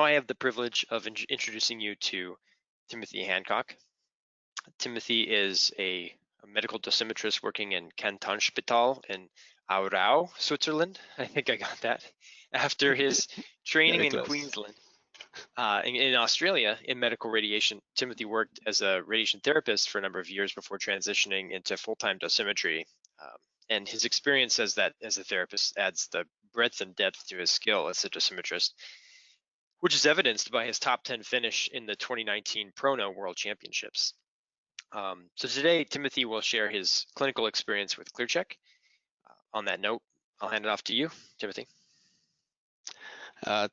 I have the privilege of introducing you to Timothy Hancock. Timothy is a medical dosimetrist working in Kantonsspital in Aarau, Switzerland. I think I got that. After his training Very in close. Queensland, in Australia, in medical radiation, Timothy worked as a radiation therapist for a number of years before transitioning into full-time dosimetry. And his experience as a therapist adds the breadth and depth to his skill as a dosimetrist, which is evidenced by his top 10 finish in the 2019 Prono World Championships. So today, Timothy will share his clinical experience with ClearCheck. On that note, I'll hand it off to you, Timothy.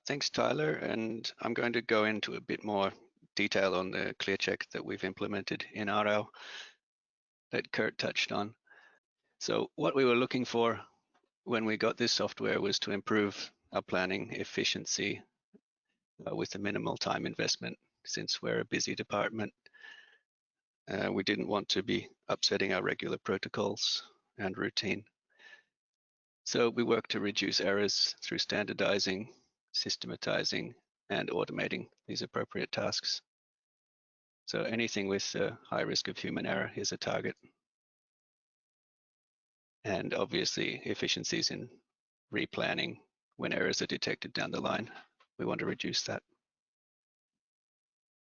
Thanks, Tyler. And I'm going to go into a bit more detail on the ClearCheck that we've implemented in Aarau that Kurt touched on. So what we were looking for when we got this software was to improve our planning efficiency with a minimal time investment, since we're a busy department. We didn't want to be upsetting our regular protocols and routine. So we worked to reduce errors through standardizing, systematizing, and automating these appropriate tasks. So anything with a high risk of human error is a target. And obviously efficiencies in replanning when errors are detected down the line. We want to reduce that.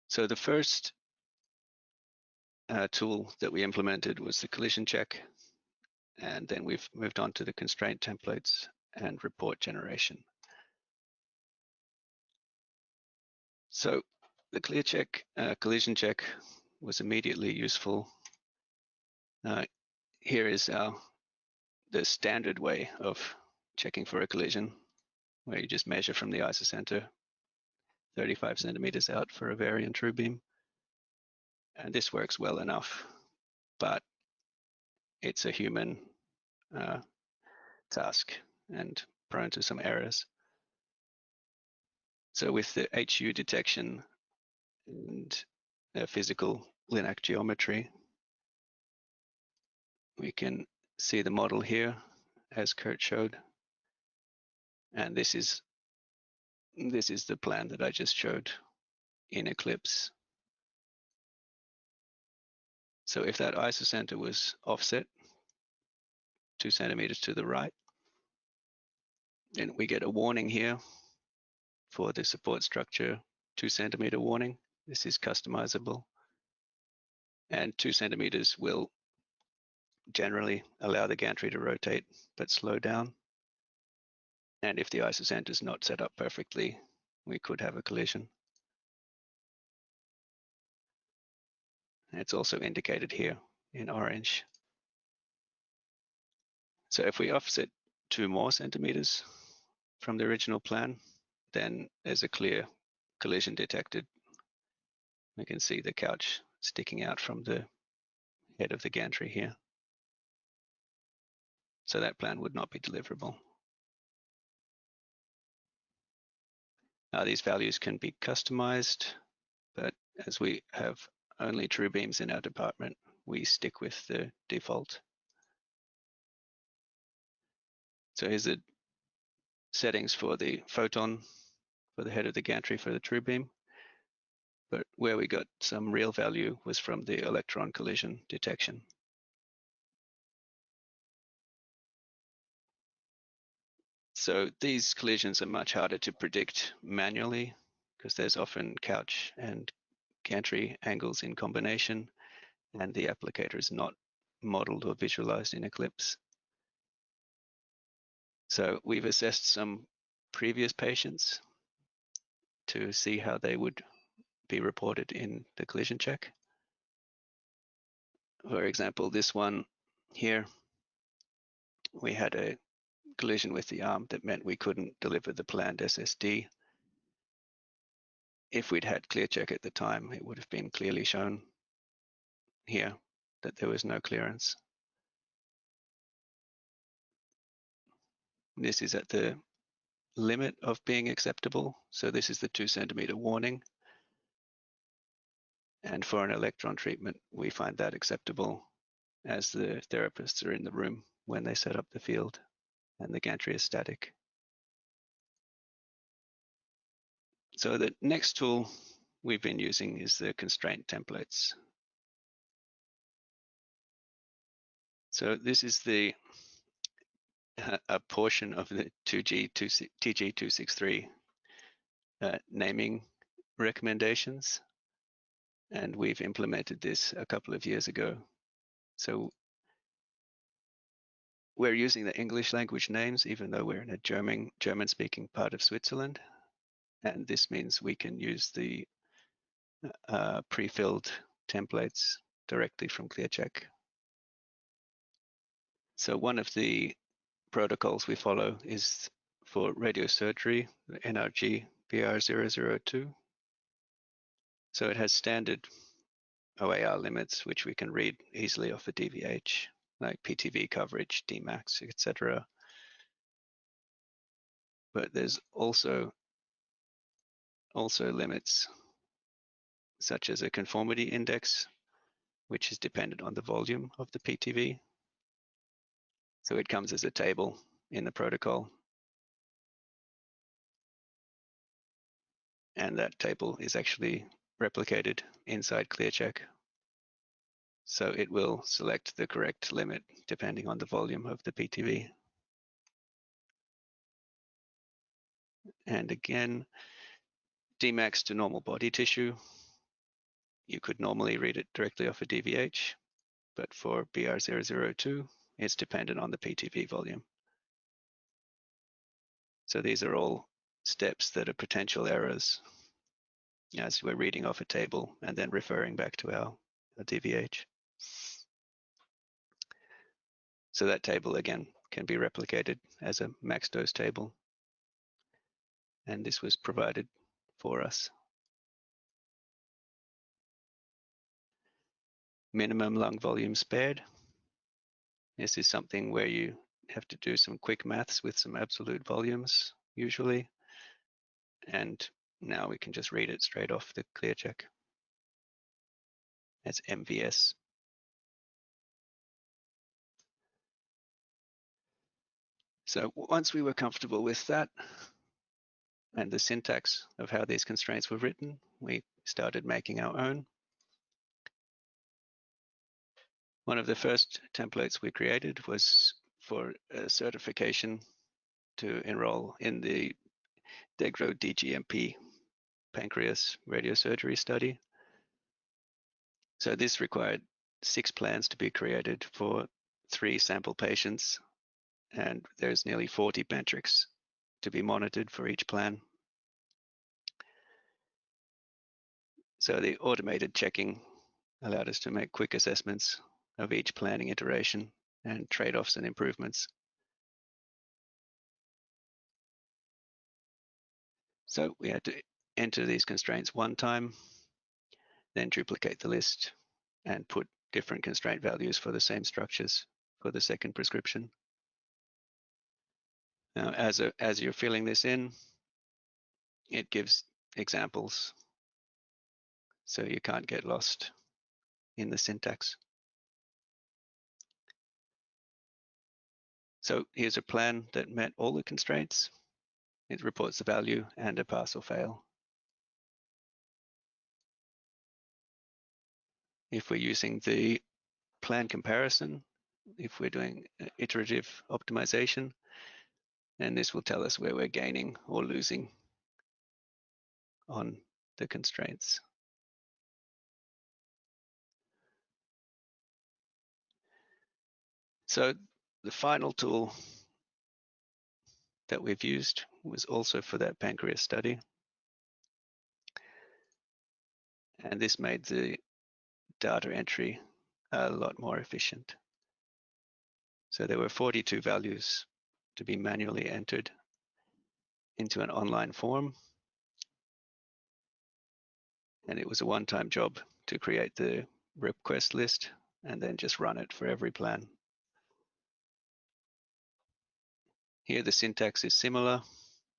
So the first tool that we implemented was the collision check. And then we've moved on to the constraint templates and report generation. So the ClearCheck collision check was immediately useful. Here is the standard way of checking for a collision, where you just measure from the isocenter 35 centimeters out for a variant true beam. And this works well enough, but it's a human task and prone to some errors. So with the HU detection and physical Linac geometry, we can see the model here as Kurt showed. And this is the plan that I just showed in Eclipse. So if that isocenter was offset 2 centimeters to the right, then we get a warning here for the support structure, 2 centimeter warning. This is customizable. And 2 centimeters will generally allow the gantry to rotate, but slow down. And if the isocenter is not set up perfectly, we could have a collision. It's also indicated here in orange. So if we offset 2 more centimeters from the original plan, then there's a clear collision detected. We can see the couch sticking out from the head of the gantry here. So that plan would not be deliverable. Now these values can be customized, but as we have only true beams in our department, we stick with the default. So here's the settings for the photon for the head of the gantry for the true beam. But where we got some real value was from the electron collision detection. So these collisions are much harder to predict manually because there's often couch and gantry angles in combination, and the applicator is not modeled or visualized in Eclipse. So we've assessed some previous patients to see how they would be reported in the collision check. For example, this one here, we had a collision with the arm that meant we couldn't deliver the planned SSD. If we'd had ClearCheck at the time, it would have been clearly shown here that there was no clearance. This is at the limit of being acceptable. So this is the 2 centimeter warning. And for an electron treatment, we find that acceptable as the therapists are in the room when they set up the field and the gantry is static. So the next tool we've been using is the constraint templates. So this is a portion of the TG263 naming recommendations, and we've implemented this a couple of years ago. So we're using the English language names, even though we're in a German-speaking part of Switzerland, and this means we can use the pre-filled templates directly from ClearCheck. So one of the protocols we follow is for radiosurgery, the NRG BR002. So it has standard OAR limits, which we can read easily off a DVH, like PTV coverage, Dmax, etc. But there's also limits such as a conformity index, which is dependent on the volume of the PTV. So it comes as a table in the protocol. And that table is actually replicated inside ClearCheck. So it will select the correct limit depending on the volume of the PTV. And again, Dmax to normal body tissue. You could normally read it directly off a DVH, but for BR002, it's dependent on the PTV volume. So these are all steps that are potential errors as we're reading off a table and then referring back to our DVH. So that table again can be replicated as a max dose table. And this was provided for us. Minimum lung volume spared. This is something where you have to do some quick maths with some absolute volumes usually. And now we can just read it straight off the ClearCheck as MVS. So once we were comfortable with that and the syntax of how these constraints were written, we started making our own. One of the first templates we created was for a certification to enroll in the DEGRO DGMP pancreas radiosurgery study. So this required 6 plans to be created for 3 sample patients, and there's nearly 40 metrics to be monitored for each plan. So the automated checking allowed us to make quick assessments of each planning iteration and trade-offs and improvements. So we had to enter these constraints one time, then duplicate the list and put different constraint values for the same structures for the second prescription. Now, as you're filling this in, it gives examples, so you can't get lost in the syntax. So here's a plan that met all the constraints. It reports the value and a pass or fail. If we're using the plan comparison, if we're doing iterative optimization, then this will tell us where we're gaining or losing on the constraints. So the final tool that we've used was also for that pancreas study. And this made the data entry a lot more efficient. So there were 42 values to be manually entered into an online form. And it was a one-time job to create the request list and then just run it for every plan. Here the syntax is similar,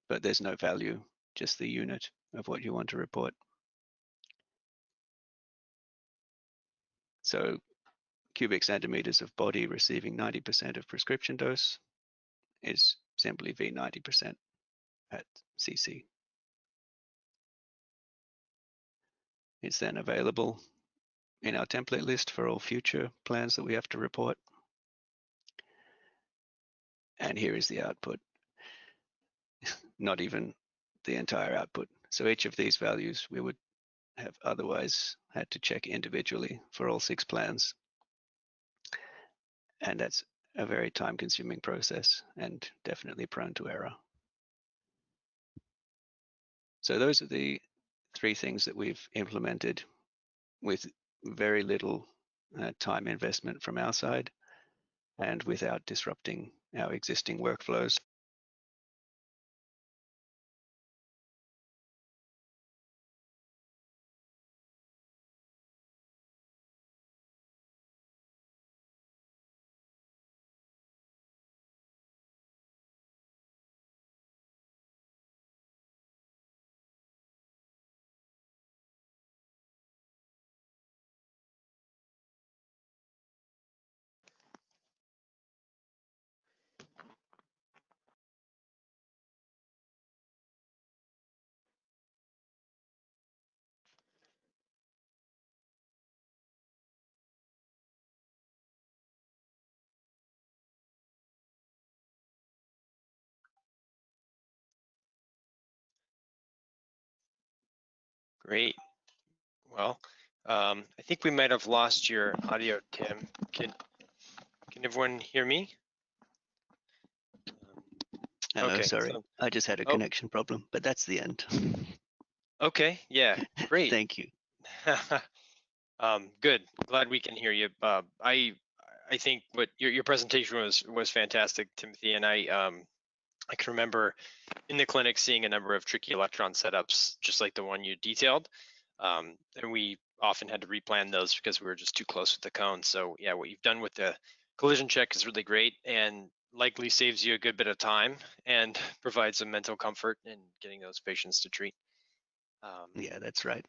but there's no value, just the unit of what you want to report. So cubic centimeters of body receiving 90% of prescription dose is simply V 90% at CC. It's then available in our template list for all future plans that we have to report. And here is the output, not even the entire output. So each of these values we would have otherwise had to check individually for all 6 plans. And that's a very time-consuming process and definitely prone to error. So those are the 3 things that we've implemented with very little time investment from our side and without disrupting our existing workflows. Great. Well, I think we might have lost your audio, Tim. Can everyone hear me? Okay. Sorry, So, I just had a oh, connection problem, but that's the end. okay. Yeah. Great. Thank you. Good. Glad we can hear you. I think what your presentation was fantastic, Timothy, and I can remember in the clinic seeing a number of tricky electron setups, just like the one you detailed. And we often had to replan those because we were just too close with the cone. So yeah, what you've done with the collision check is really great and likely saves you a good bit of time and provides some mental comfort in getting those patients to treat. Yeah, that's right.